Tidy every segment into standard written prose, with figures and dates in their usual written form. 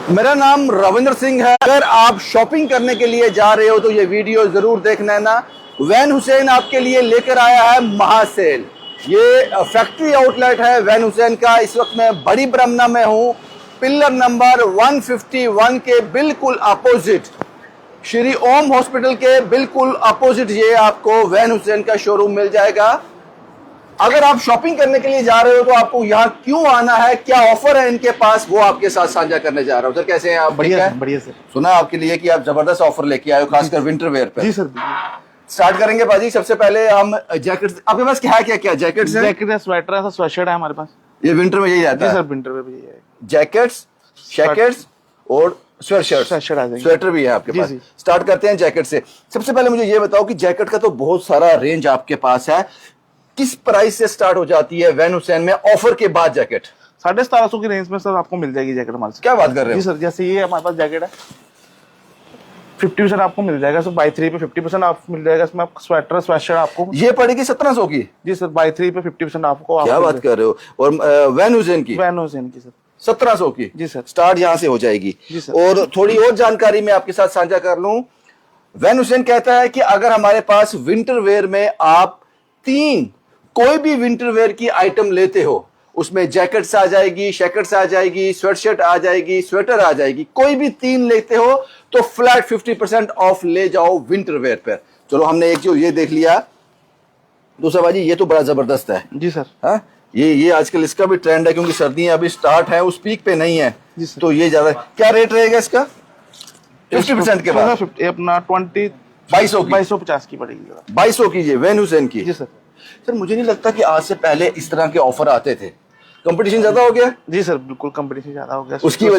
मेरा नाम रविंद्र सिंह है। अगर आप शॉपिंग करने के लिए जा रहे हो तो ये वीडियो जरूर देखना है ना। वैन हुसैन आपके लिए लेकर आया है महासेल। ये फैक्ट्री आउटलेट है वैन हुसैन का। इस वक्त मैं बड़ी ब्रह्मना में हूँ, पिलर नंबर 151 के बिल्कुल अपोजिट, श्री ओम हॉस्पिटल के बिल्कुल अपोजिट ये आपको वैन हुसैन का शोरूम मिल जाएगा। अगर आप शॉपिंग करने के लिए जा रहे हो तो आपको यहाँ क्यों आना है, क्या ऑफर है इनके पास, वो आपके साथ साझा करने जा रहा हूँ। सर कैसे हैं आप? बढ़िया बढ़िया सर। सुना आपके लिए कि आप जबरदस्त ऑफर लेके आए हो, खासकर विंटर वेयर पे। जी सर। स्टार्ट करेंगे बाजी। सबसे पहले हम जैकेट्स, आपके पास क्या है? क्या जैकेट्स हैं? जैकेट है, स्वेटर है, स्वेटशर्ट है हमारे पास। ये विंटर में यही रहता है? जी सर, विंटर में भी यही है। जैकेट्स, जैकेट्स और स्वेटशर्ट, स्वेटर भी है आपके पास। स्टार्ट करते हैं जैकेट से। सबसे पहले मुझे ये बताओ कि जैकेट का तो बहुत सारा रेंज आपके पास है, किस प्राइस से स्टार्ट हो जाती है वैन हुसैन में ऑफर के बाद जैकेट? 1750 की रेंज में सर आपको मिल जाएगी जैकेट हमारे से। क्या बात कर रहे हो? जी सर, जैसे ये हमारे पास जैकेट है 50% आपको मिल जाएगा सर। बाई 3 पे 50% आपको मिल जाएगा। इसमें स्वेटर स्वेटशर्ट आपको ये पड़ेगी 1700 की? जी सर, बाई 3 पे 50% आपको। क्या बात कर रहे हो? और वैन हुसैन की? वैन हुसैन की सर 1700 की? जी सर। स्टार्ट यहाँ से हो जाएगी। जी सर। और थोड़ी और जानकारी मैं आपके साथ साझा कर लूं। वैन हुसैन कहता है कि अगर हमारे पास विंटर वेयर में आप कोई भी विंटर वेयर की आइटम लेते हो, उसमें जैकेट्स आ जाएगी, शैकेट्स आ जाएगी, स्वेटशर्ट आ जाएगी, स्वेटर आ जाएगी, कोई भी 3 लेते हो तो फ्लैट 50% ऑफ ले जाओ विंटर वेयर पर। चलो हमने एक जो ये देख लिया। दूसरा बाजी ये तो बड़ा जबरदस्त है। जी सर। हाँ, ये आजकल इसका भी ट्रेंड है क्योंकि सर्दियां अभी स्टार्ट है, उस पीक पे नहीं है तो ये ज्यादा। क्या रेट रहेगा इसका 50% के बाद? अपना 2250 की पड़ेगी। 2200 की ये वैन हुसैन की? जी सर। सर मुझे नहीं लगता कि आज से पहले इस तरह के ऑफर आते थे। कंपटीशन ज्यादा हो गया? जी सर, बिल्कुल कंपटीशन ज्यादा हो गया। उसकी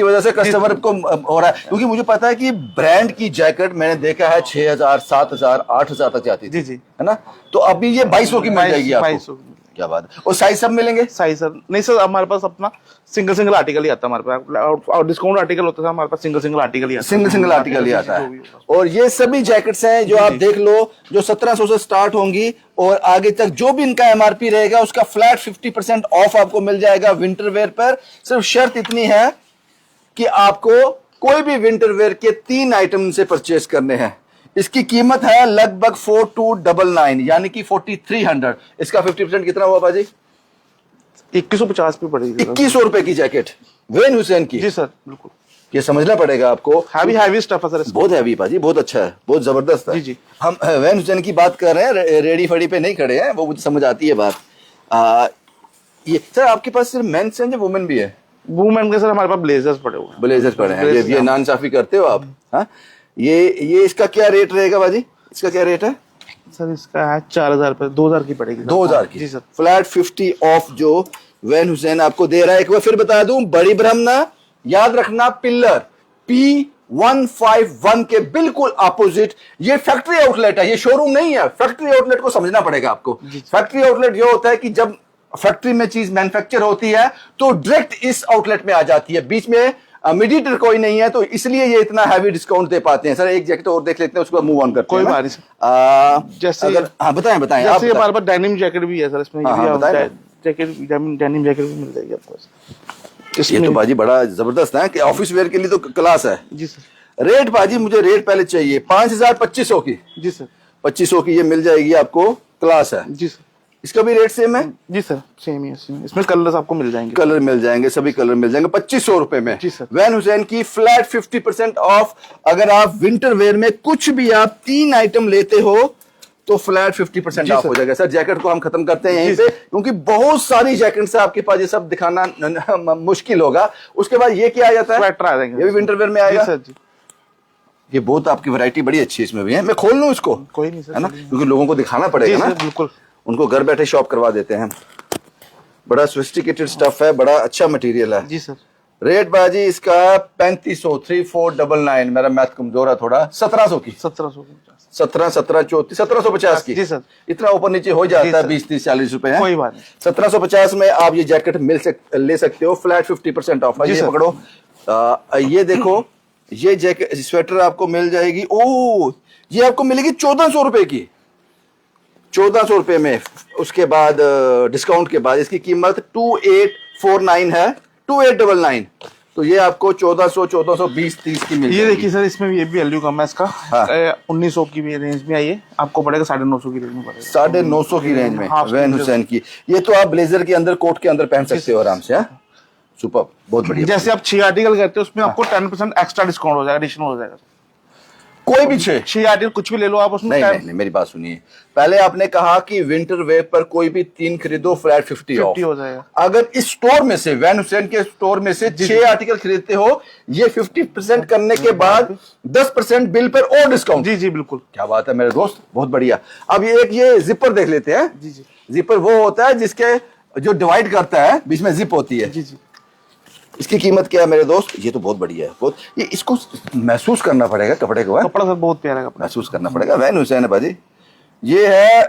वजह से कस्टमर को हो रहा है, क्योंकि मुझे पता है कि ब्रांड की जैकेट मैंने देखा है 6000, 7000, 8000 तक जाती थी। जी है ना? तो अभी ये 2200 की मिल जाएगी आपको। 2200। क्या बात है। और साइज सब मिलेंगे? साइज सर नहीं सर, हमारे पास अपना सिंगल आर्टिकल ही आता है हमारे पास। और डिस्काउंट आर्टिकल होता है हमारे पास, सिंगल आर्टिकल ही आता है। सिंगल आर्टिकल ही आता है। और ये सभी जैकेट्स हैं जो आप देख लो, जो 1700 से स्टार्ट होंगी और आगे तक जो भी इनका एमआरपी रहेगा उसका फ्लैट 50% ऑफ आपको मिल जाएगा विंटर वेयर पर। सिर्फ शर्त इतनी है कि आपको कोई भी विंटर वेयर के 3 आइटम से परचेस करने हैं। इसकी कीमत है लगभग 4299 यानी कि 4300। इसका 50% कितना हुआ बाजी? 2150 पे पड़ेगी। 2100 रुपए की जैकेट वैन हुसैन की? जी सर बिल्कुल। ये समझना पड़ेगा आपको। हैवी स्टफ है सर। बहुत हैवी बाजी, बहुत अच्छा है, बहुत जबरदस्त है। जी जी। हम वैन हुसैन की बात कर रहे हैं, रेडी फड़ी पे नहीं खड़े हैं, वो मुझे समझ आती है बात। ये सर आपके पास सिर्फ मेंस हैं या वुमेन भी है? वुमेन के सर हमारे पास ब्लेजर्स पड़े हुए हैं। ब्लेजर्स पड़े हैं। ये नानसाफी करते हो आप? हाँ, ये इसका क्या रेट रहेगा बाजी? इसका क्या रेट है सर? इसका है 4000 रुपए, 2000 की पड़ेगी। 2000 की? जी सर। फ्लैट 50 ऑफ जो वैन हुसैन आपको दे रहा है। एक बार फिर बता दूं, बड़ी ब्रह्मना, याद रखना, पिलर P151 के बिल्कुल अपोजिट। ये फैक्ट्री आउटलेट है, ये शोरूम नहीं है। फैक्ट्री आउटलेट को समझना पड़ेगा आपको। फैक्ट्री आउटलेट ये होता है कि जब फैक्ट्री में चीज मैन्युफैक्चर होती है तो डायरेक्ट इस आउटलेट में आ जाती है, बीच में मीडिएटर कोई नहीं है, तो इसलिए ये इतना हैवी डिस्काउंट दे पाते हैं। सर एक जैकेट और देख लेते हैं, उसको मूव ऑन करते हैं। कोई बात नहीं। जैसे अगर बताएं जैसे हमारे पास डेनिम जैकेट भी है सर, इसमें जैकेट डेनिम जैकेट भी मिल जाएगी आपको। ये तो बाजी बड़ा जबरदस्त है कि ऑफिस वेयर के लिए तो क्लास है। जी सर। रेट बाजी मुझे रेट पहले चाहिए। 5200 की? जी सर। 2500 की ये मिल जाएगी आपको, क्लास है। जी सर। इसका भी रेट सेम है? जी सर सेम ही है। इसमें कलर्स आपको मिल जाएंगे। कलर मिल जाएंगे, सभी कलर मिल जाएंगे 2500 रुपए में। जी सर। वैन हुसैन की फ्लैट 50% ऑफ। अगर आप विंटर वेयर में कुछ भी आप 3 आइटम लेते हो तो फ्लैट 50% ऑफ हो जाएगा। सर जैकेट को हम खत्म करते हैं यहीं पे, क्योंकि बहुत सारी जैकेट्स है आपके पास, ये सब दिखाना मुश्किल होगा। उसके बाद ये क्या आ जाता है? स्वेटर आ जाएंगे। ये भी विंटर वेयर में आएगा? जी सर जी। ये बहुत आपकी वैरायटी बड़ी अच्छी इसमें भी है। मैं खोल लूं इसको? कोई नहीं सर, है ना, क्योंकि लोगों को दिखाना पड़ेगा ना। बिल्कुल, उनको घर बैठे शॉप करवा देते हैं। बड़ा सोफिस्टिकेटेड स्टफ है, बड़ा अच्छा मटेरियल है। जी सर। रेट बाजी इसका 3500, 3499, मेरा मैथ कमजोर है थोड़ा। 1700 की? 1750। 17, 17, 34, 1750 की? जी सर। इतना ऊपर नीचे हो जाता है, 20, 30, 40 रुपए है। कोई बात नहीं। 1750 में आप ये जैकेट ले सकते हो, फ्लैट 50% ऑफ है। ये पकड़ो, ये देखो, ये जैकेट स्वेटर आपको मिल जाएगी। ओ, ये आपको मिलेगी 1400 रुपए की। 1400 रुपए में। उसके बाद डिस्काउंट के बाद इसकी कीमत 2849 है, 2899। तो ये आपको 1420 की मिल ये जाएगी। देखिए सर, इसमें भी ये भी वैल्यू कम है इसका। हाँ। 1900 की भी रेंज में आई है, आपको पड़ेगा 950 की रेंज में पड़ेगा। 950 की रेंज में हाँ, वैन हुसैन की। ये तो आप ब्लेजर के अंदर, कोट के अंदर पहन सकते हो आराम से। सुपर, बहुत बढ़िया। जैसे आप 6 आर्टिकल करते हो उसमें आपको 10% एक्स्ट्रा डिस्काउंट हो जाएगा, एडिशनल हो जाएगा। कोई भी 6 आर्टिकल कुछ भी ले लो आप उसमें। नहीं, नहीं, नहीं, मेरी बात सुनिए। पहले आपने कहा कि विंटर वेयर पर कोई भी 3 खरीदो फ्लैट 50 ऑफ हो जाएगा। अगर इस स्टोर में से, वैन हुसैन के स्टोर में से 6 आर्टिकल खरीदते हो, ये 50% करने के बाद 10% बिल पर और डिस्काउंट। जी जी बिल्कुल। क्या बात है मेरे दोस्त, बहुत बढ़िया। अब ये जिपर देख लेते हैं। जी जी। जिपर वो होता है जिसके जो डिवाइड करता है, बीच में जिप होती है। जी जी। इसकी कीमत क्या है मेरे दोस्त? ये तो बहुत बढ़िया है, बहुत। ये इसको महसूस करना पड़ेगा कपड़े को। कपड़ा सर बहुत प्यारा कपड़ा, महसूस करना पड़ेगा। वैन हुसैन है भाजी। ये है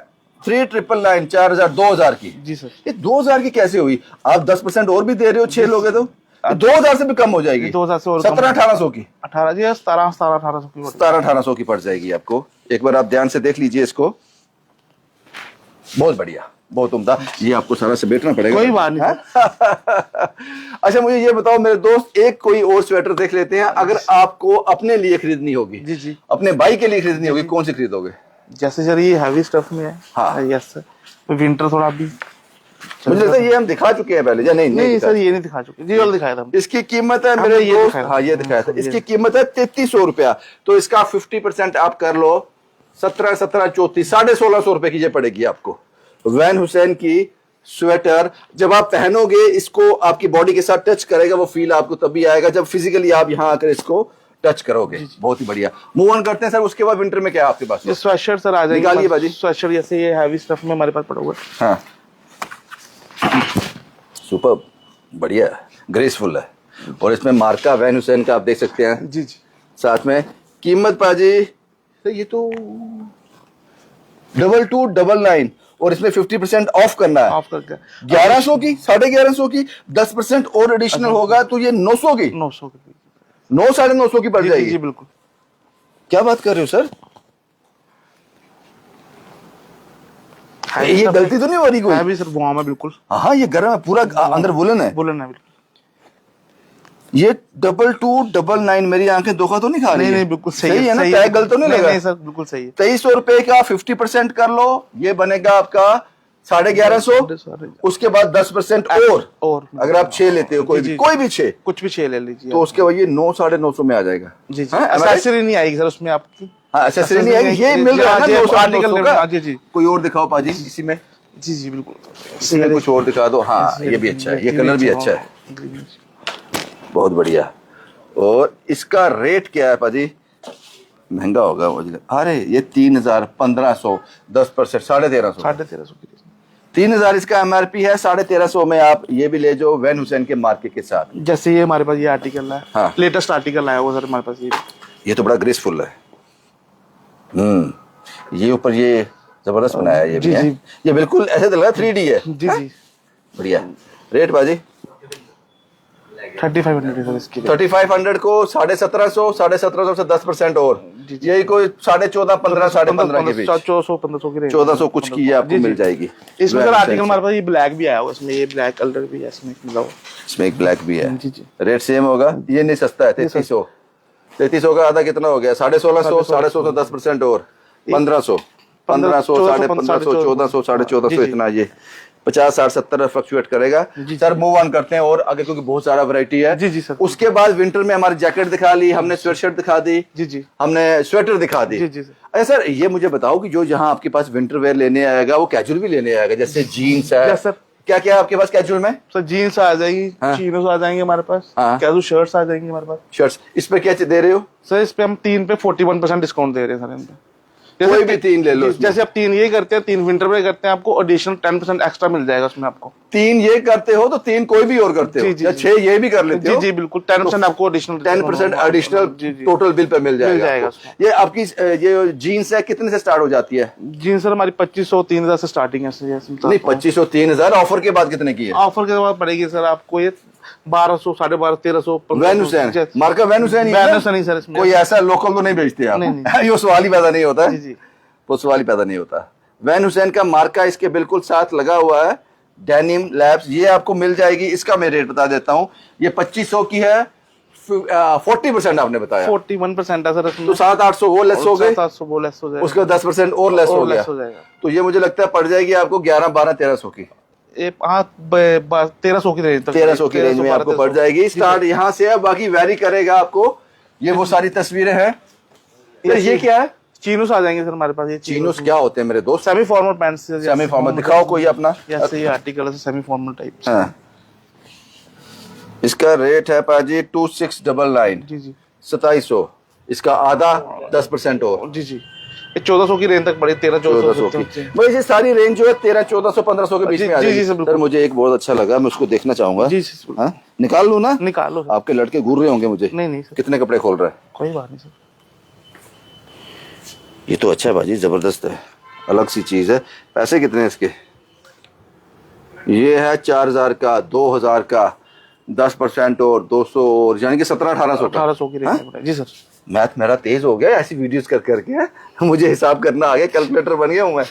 3999, 4000, 2000 की। जी सर। ये 2000 की कैसे हुई? आप 10% और भी दे रहे हो, 6 लोगे तो 2000 से भी कम हो जाएगी। 2000 से और 1700-1800 की। 18 जी 1700-1800 की 1700-1800 की पड़ जाएगी आपको। एक बार आप ध्यान से देख लीजिए इसको। बहुत बढ़िया, बहुत उम्दा। ये आपको सारा समेटना पड़ेगा। कोई बात नहीं। अच्छा, मुझे ये बताओ मेरे दोस्त, एक कोई और स्वेटर देख लेते हैं। अगर आपको अपने लिए खरीदनी होगी, जी जी, अपने भाई के लिए खरीदनी होगी, कौन सी खरीदोगे? जैसे सर ये हैवी स्टफ में है। हाँ। Yes sir. विंटर थोड़ा भी मुझे लगता है ये हम दिखा चुके हैं पहले, या नहीं? नहीं सर, ये नहीं दिखा चुके जी, वाला दिखाया था। इसकी कीमत है मेरे दोस्त, हाँ ये दिखाया था। इसकी कीमत है 3300 रुपया। तो इसका 50% आप कर लो, 17, 34, 1650 रुपए की ये पड़ेगी आपको। वैन हुसैन की स्वेटर जब आप पहनोगे, इसको आपकी बॉडी के साथ टच करेगा, वो फील आपको तभी आएगा जब फिजिकली आप यहाँ आकर इसको टच करोगे। बहुत ही बढ़िया। मूव ऑन करते हैं सर। उसके बाद विंटर में क्या है आपके पास? ये स्वेटशर्ट सर आ जाएगी। निकालिए बाजी। स्वेटशर्ट जैसे ये हैवी स्टफ में हमारे पास पड़ा हुआ है। हाँ, सुपर, बढ़िया, ग्रेसफुल है। और इसमें मार्का वैन हुसैन का आप देख सकते हैं। जी जी। साथ में कीमत पाजी, तो ये तो 2299 और इसमें 50% ऑफ करना है। ऑफ करके 1100 की, 1150 की, 10% और एडिशनल होगा तो ये 900 की, 900 की, 900-950 की पड़ जाएगी। जी बिल्कुल। क्या बात कर रहे हो सर? ये गलती तो नहीं हो रही कोई? है भी सर, वार्म है बिल्कुल। हाँ, ये गर्म है पूरा, अंदर वुलन है। वुलन है बिल्कुल। ये 2299, मेरी आंखें धोखा तो नहीं खा रही? नहीं बिल्कुल सही है ना? टैग गलत तो नहीं लगा? नहीं सर, बिल्कुल सही है। 2300 रुपए का 50% कर लो, ये बनेगा आपका 1150। उसके बाद 10% और अगर आप 6 लेते हो, कोई भी 6, कुछ भी 6 ले लीजिए तो उसके बाद ये 900-950 में आ जाएगा। जी जी। एक्सेसरी नहीं आएगी सर उसमें आपकी। हाँ, एक्सेसरी नहीं आएगी। ये मिल रहा है ना 900 का। जी जी। कोई और दिखाओ पाजी इसी में। जी जी बिल्कुल, इसमें कुछ और दिखा दो। हाँ, ये भी अच्छा है, ये कलर भी अच्छा है, बहुत बढ़िया। और इसका रेट क्या है पाजी? महंगा होगा मुझे। अरे ये 3000, 1500, 10%, 1350। 1350 की 3000 इसका एमआरपी है। 1350 में आप ये भी ले जाओ वैन हुसैन के मार्के के साथ। जैसे ये हमारे पास ये आर्टिकल है। हाँ, लेटेस्ट आर्टिकल आया हुआ सर हमारे पास। ये तो बड़ा ग्रेसफुल है। ये ऊपर ये जबरदस्त बनाया है। ये भी है। ये बिल्कुल ऐसे लग रहा है 3D है। जी जी, बढ़िया। रेट बाजी 3500 सर इसकी। 3500 को 1750, 1750 से 10% और, यही कोई 14.5, 15, 15.5 के बीच, 1400-1500 की रेंज, 1400 कुछ की ये आपको मिल जाएगी। इसमें सर आर्टिकल हमारे पास ये ब्लैक भी आया हुआ, इसमें ये ब्लैक कलर भी है, इसमें मिला हुआ। इसमें एक ब्लैक भी है। जी जी। रेट सेम होगा। ये नहीं सस्ता है। 3300, 3300 का आधा कितना हो गया? 1650, 1650 से 10% और 1500, 1500, 1550, 1400, 1450, इतना ये 50, 60, 70 फ्लक्चुएट करेगा। सर मूव ऑन करते हैं और आगे, क्योंकि बहुत सारा वैरायटी है। जी जी सर। उसके बाद विंटर में हमारी जैकेट दिखा ली हमने, स्वेटशर्ट दिखा दी। जी जी। हमने स्वेटर दिखा दी। जी जी सर। अच्छा सर, ये मुझे बताओ कि जो जहां आपके पास विंटर वेयर लेने आएगा वो कैजुअल भी लेने आएगा? जैसे जीन्स है। सर क्या क्या है आपके पास कैजुअल में? सर जीन्स आ जाएगी, चीनोस आ जाएंगे हमारे पास, कैजुअल शर्ट्स आ जाएंगे हमारे पास। शर्ट्स इस पे क्या दे रहे हो सर? इस पे हम 3 पे 41% डिस्काउंट दे रहे हैं सर। इन पे कोई भी 3 ले लो। जैसे आप 3 ये करते हैं, 3 विंटर वेयर करते हैं, आपको एडिशनल 10% एक्स्ट्रा मिल जाएगा उसमें आपको। 3 ये करते हो तो 3 कोई भी और करते हो, या 6 ये भी कर लेते हो। जी जी बिल्कुल, 10% आपको additional, 10% additional total bill pay मिल जाएगा। ये आपकी ये जीन्स है कितने से स्टार्ट हो जाती है? जीन्स सर हमारी 2500-3000 से स्टार्टिंग है। नहीं, 2500 3000 ऑफर के बाद कितने की है? ऑफर के बाद पड़ेगी सर आपको ये 1200, 1250, 1300। वैन हुसैन मार्का, वैन हुसैन ही सर। इसमें कोई ऐसा लोकल तो नहीं बेचते आप? ये सवाल ही पैदा नहीं होता है। वो सवाल ही पैदा नहीं होता। वैन हुसैन का मार्का इसके बिल्कुल साथ लगा हुआ है। डेनिम लैब्स, ये आपको मिल जाएगी। इसका मैं रेट बता देता हूँ, ये 2500 की है। 40% आपने बताया, 41% है सर इसमें। तो 700-800 वो लेस हो गए, 700 वो लेस हो जाएगा, उसका 10% और लेस हो गया, जाएगा। तो ये मुझे लगता है पड़ जाएगी आपको 11-12-1300 की। ये हाँ 1300 की रेंज तक, 1300 की रेंज में आपको पड़ जाएगी। स्टार्ट यहाँ से है, बाकी वैरी करेगा आपको। ये वो सारी तस्वीरें हैं। ये क्या है? चीनोस आ जाएंगे सर हमारे पास। ये चीनोस क्या होते हैं मेरे दोस्त? Semi formal pants. Semi formal दिखाओ कोई अपना। ऐसे ये आर्टिकल है सेमी फॉर्मल टाइप। हाँ। इसका रेट है पाजी 2699। जी जी 2700। इसका आधा 10% और। जी जी, ये 1400 की रेंज तक पड़ी, 1300-1400 की। भाई ये सारी रेंज जो है 1300-1400 के बीच में आ जाएगी। सर मुझे एक बहुत अच्छा लगा, मैं उसको देखना चाहूंगा। जी हाँ निकाल लूं ना? निकालो। आपके लड़के घूर रहे होंगे मुझे। नहीं सर। कितने कपड़े खोल रहा है? कोई बात नहीं सर। ये तो अच्छा है भाजी, जबरदस्त है, अलग सी चीज है। पैसे कितने हैं इसके? ये है 4000 का, 2000 का, 10% और 200 और, यानी कि 1700-1800 का। 1800 की रेंज। जी सर। मैथ मेरा तेज हो गया ऐसी वीडियोस कर करके, मुझे हिसाब करना आ गया, कैलकुलेटर बन गया हूं मैं।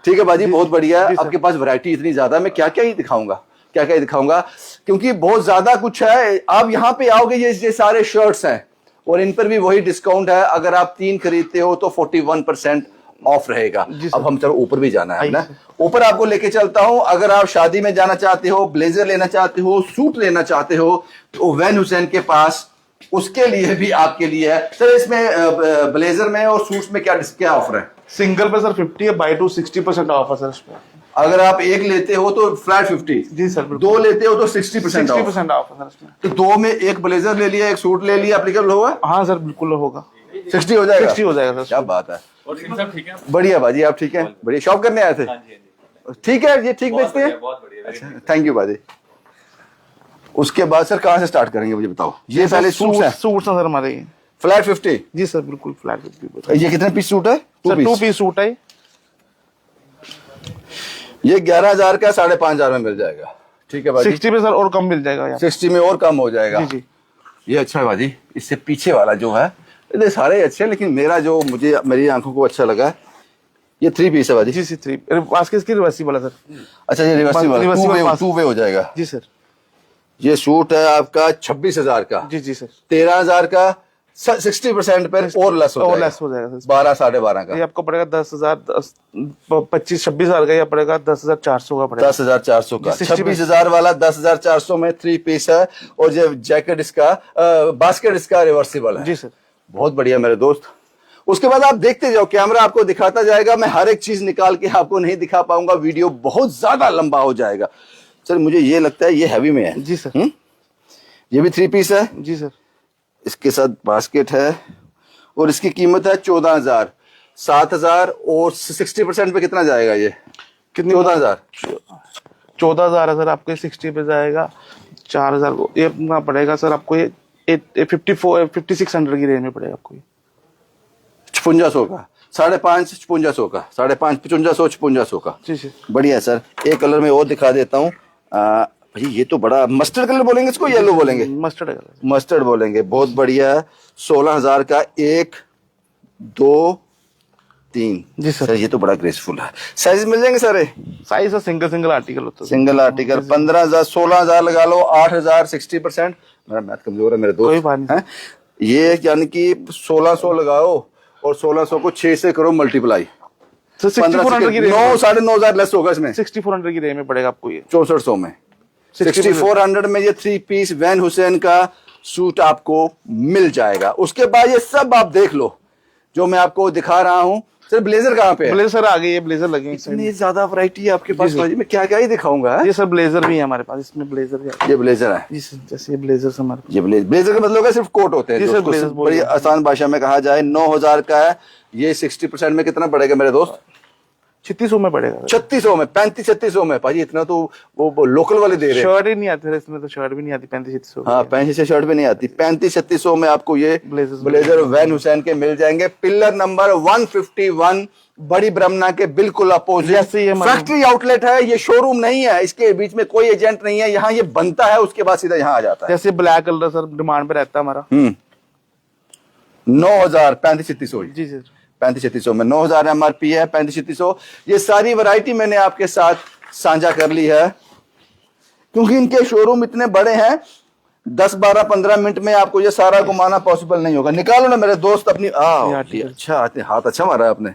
ठीक है बाजी, बहुत बढ़िया। आपके पास वैरायटी इतनी ज्यादा, मैं क्या क्या ही दिखाऊंगा, क्या क्या ही दिखाऊंगा, क्योंकि बहुत ज्यादा कुछ है। आप यहाँ पे आओगे, ये सारे शर्ट्स हैं और इन पर भी वही डिस्काउंट है। अगर आप 3 खरीदते हो तो 41% ऑफ रहेगा। अब हम चलो ऊपर भी जाना है ना, ऊपर आपको लेके चलता हूं। अगर आप शादी में जाना चाहते हो, ब्लेजर लेना चाहते हो, सूट लेना चाहते हो, तो वैन हुसैन के पास उसके लिए भी आपके लिए है। सर इसमें ब्लेजर में और सूट्स में क्या ऑफर है? सिंगल पे सर 50 है, बाय 2 60% ऑफ है सर इसमें। अगर आप एक लेते हो तो फ्लैट 50। जी सर। 2 लेते हो तो 60% ऑफ है सर। तो 2 में एक ब्लेजर ले लिया, एक सूट ले लिया, एप्लीकेबल होगा? हाँ सर बिल्कुल होगा। 60 हो जाएगा? 60 हो जाएगा सर। क्या बात है। बढ़िया बाजी, आप ठीक है? बढ़िया। शॉप करने आए थे? ठीक है, ये ठीक बेचते हैं। अच्छा, थैंक यू बाजी। उसके बाद सर कहाँ से स्टार्ट करेंगे मुझे बताओ? ये पहले सूट्स हैं सर हमारे फ्लैट 50। जी सर बिल्कुल फ्लैट 50। ये कितने पीस सूट है? 2 पीस सूट है। ये 11000 का 5500 में मिल जाएगा। ठीक है बाजी। 60 में सर और कम मिल जाएगा। 60 में और कम हो जाएगा। जी जी। ये अच्छा है बाजी। इससे पीछे वाला जो है, ये सारे अच्छे हैं, लेकिन मेरा जो मुझे मेरी आंखों को अच्छा लगा, ये 3 पीस है बाजी। जी जी 3 इसकी रिवर्सिबल है सर। अच्छा ये रिवर्सिबल 2 वे हो जाएगा। जी सर। ये सूट है आपका 26000 का। जी जी सर। 13000 का 60% पर और लेस हो जाएगा 12 12.5 का। ये आपको पड़ेगा 10,000 25-26,000 का, या पड़ेगा 10,400 का पड़ेगा। 10,400 का। 26,000 वाला 10,400 में 3 पीस है। और जो जैकेट इसका बास्केट इसका रिवर्सिबल है। जी सर। बहुत बढ़िया मेरे दोस्त। उसके बाद आप देखते जाओ, कैमरा आपको दिखाता जाएगा। मैं हर एक चीज निकाल के आपको नहीं दिखा पाऊंगा, वीडियो बहुत ज्यादा लंबा हो जाएगा। सर मुझे ये लगता है ये हैवी में है। जी सर। ये भी 3 पीस है। जी सर। इसके साथ बास्केट है और इसकी कीमत है 14,000। 7,000 और 60% पे कितना जाएगा ये? कितनी? 14,000। 14,000 है सर आपके। 60 पे जाएगा 4,000 को। ये अपना पड़ेगा सर आपको, ये 5600 की रेंज में पड़ेगा आपको। 5600 का, 5.5 5600 का, 5.5 5500 5600 का। जी जी। बढ़िया सर। एक कलर में और दिखा देता हूँ भाई, ये तो बड़ा मस्टर्ड कलर बोलेंगे इसको, येलो बोलेंगे? Mustard colour. मस्टर्ड बोलेंगे। बहुत बढ़िया है। 16,000 का 1 2 3। जी सर। ये तो बड़ा ग्रेसफुल है। साइज मिल जाएंगे सारे? साइज है सिंगल आर्टिकल होता है। सिंगल आर्टिकल 15,000 16,000 लगा लो, 8,000 60%। मेरा मैथ कमजोर है मेरे दोस्त। कोई बात नहीं। ये यानी कि 1600 लगाओ और 1600 को 6 से करो मल्टीप्लाई। 6400 की रेंज 9,500 लेस होगा इसमें। 6400 की रेंज में पड़ेगा आपको ये। 6400 में 6400 में ये 3 पीस वैन हुसैन का सूट आपको मिल जाएगा। उसके बाद ये सब आप देख लो जो मैं आपको दिखा रहा हूं। सर ब्लेजर कहाँ पे है? ब्लेजर आ गई है, ब्लेजर लगे हैं। इतनी ज्यादा वैरायटी है आपके पास भाई, मैं क्या क्या ही दिखाऊंगा। ये सर ब्लेजर भी है हमारे पास। इसमें ब्लेजर है। ये ब्लेजर है जी सर। जैसे ये ब्लेजर हमारे, ये ब्लेजर का मतलब है सिर्फ कोट होते हैं। सर ब्लेजर बड़ी आसान भाषा में कहा जाए 9,000 का है। ये 60% में कितना पड़ेगा मेरे दोस्त? 3600 में पड़ेगा। 3600 में 3500 में भाई, इतना तो वो लोकल वाले दे रहे हैं। शर्ट ही नहीं आती है इसमें, तो शर्ट भी नहीं आती 3500। हाँ 3500 शर्ट भी नहीं आती। 3500 में आपको ये ब्लेजर वैन हुसैन के मिल जाएंगे। पिलर नंबर 151 बड़ी ब्रह्मना के बिल्कुल अपोजिट फैक्ट्री आउटलेट है। ये शोरूम नहीं है, इसके बीच में कोई एजेंट नहीं है। यहाँ ये बनता है, उसके बाद सीधा यहाँ आ जाता है। जैसे ब्लैक कलर सर डिमांड पे रहता है हमारा। 9,000 3500। जी सर। 3500 में 9,000 MRP है। 3500 ये सारी वैरायटी मैंने आपके साथ साझा कर ली है, क्योंकि इनके शोरूम इतने बड़े हैं, 10, 12, 15 मिनट में आपको ये सारा घुमाना पॉसिबल नहीं होगा। निकालो ना मेरे दोस्त अपनी अच्छा हाथ अच्छा मारा है आपने।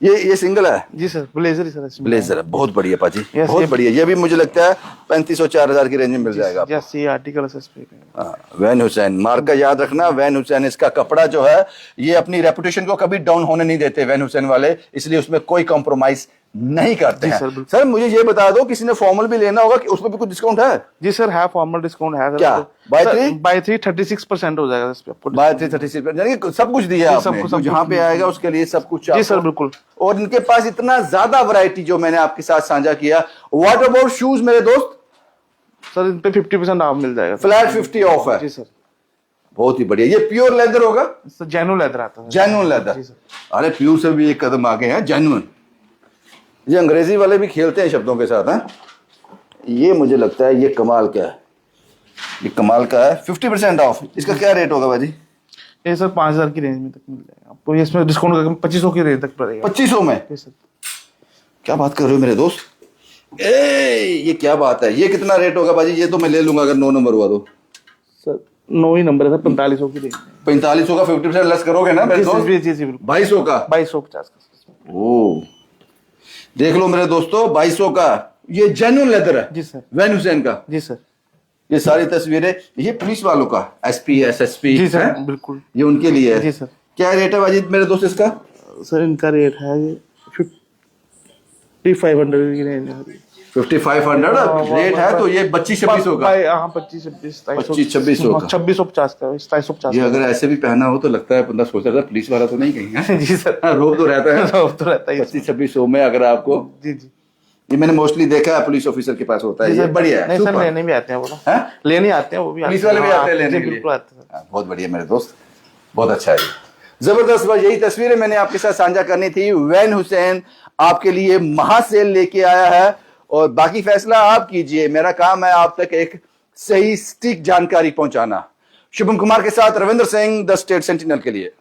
ये सिंगल है जी सर, ब्लेजर ही सर। ब्लेजर है, बहुत बढ़िया पाजी, Yes, बहुत ये- बढ़िया। ये भी मुझे लगता है 3500-4000 की रेंज में मिल जाएगा। यस, ये आर्टिकल है सर। वैन हुसैन मार्का याद रखना, वैन हुसैन। इसका कपड़ा जो है ये अपनी रेपुटेशन को कभी डाउन होने नहीं देते वैन हुसैन वाले, इसलिए उसमें कोई कॉम्प्रोमाइज नहीं करते जी हैं। सर, बिल्कुल। सर मुझे ये बता दो, किसी ने फॉर्मल भी लेना होगा कि उसमें भी कुछ डिस्काउंट है? जी सर, है फॉर्मल डिस्काउंट है सर। क्या? Buy three? बाय 3 36% हो जाएगा इस पे आपको। बाय 336, यानी कि सब कुछ दिया जी, आपने, सब जो कुछ जहाँ पे आएगा उसके लिए सब कुछ जी सर, आपको- बिल्कुल। और इनके पास इतना ज्यादा वैरायटी जो मैंने आपके साथ साझा किया। व्हाट अबाउट शूज मेरे दोस्त? सर इन पे 50% ऑफ मिल जाएगा। फ्लैट 50 ऑफ है, जी सर। बहुत ही बढ़िया। ये प्योर लेदर होगा? सर जेन्युइन लेदर आता है। Genuine leather. जी सर। अरे प्योर से भी एक कदम आगे है, जेन्युइन। ये अंग्रेजी वाले भी खेलते हैं शब्दों के साथ हैं। ये मुझे लगता है ये कमाल का है, ये कमाल का है। 50% ऑफ, इसका क्या रेट होगा भाजी? ये सर 5000 की रेंज में तक मिल जाएगा आपको। ये इसमें डिस्काउंट करके 2500 की रेंज तक पड़ेगा। 2500 में? जी सर। क्या बात कर रहे हो मेरे दोस्त? ये क्या बात है? ये कितना रेट होगा भाजी? ये तो मैं ले लूंगा अगर 9 नंबर हुआ तो। सर 9 ही नंबर है सर, 4500 की रेंज। 4500 का 50% लेस करोगे ना मेरे दोस्त? जी जी जी, बिल्कुल। 2200 का? 2250 का। ओ देख लो मेरे दोस्तों, 2200 का। ये जेन्युइन लेदर है जी सर। वैन हुसैन का। जी सर। ये सारी तस्वीरें, ये पुलिस वालों का, एसपी एसएसपी जी सर, है, बिल्कुल। ये उनके लिए है। जी सर। क्या रेट है वाजिद मेरे दोस्त इसका? सर इनका रेट है ये 5500 की रेंज है। 5500 रेट है, तो ये 25-26 होगा। हाँ 25-26 25-26 होगा। 2650 का, 2750। ये अगर ऐसे भी पहना हो तो लगता है बंदा सोच रहा था पुलिस वाला तो नहीं कहीं है। जी सर, रोब तो रहता है। रोब तो रहता है। 25-26 में अगर आपको, जी जी ये मैंने मोस्टली देखा है पुलिस ऑफिसर के पास होता है। जी ये सर, बढ़िया है, नहीं सर, सुपर। लेने भी आते हैं वो लोग। हैं? लेने आते हैं वो भी। पुलिस वाले भी आते हैं लेने जी, के लिए? बिल्कुल आते हैं। हाँ, बहुत बढ़िया मेरे दोस्त, बहुत अच्छा है ये। जबरदस्त। बस यही तस्वीरें मैंने आपके साथ साझा करनी थी। वैन हुसैन आपके लिए महासेल लेके आया है, और बाकी फैसला आप कीजिए। मेरा काम है आप तक एक सही सटीक जानकारी पहुंचाना। शुभम कुमार के साथ Ravindra Singh, the state sentinel के लिए।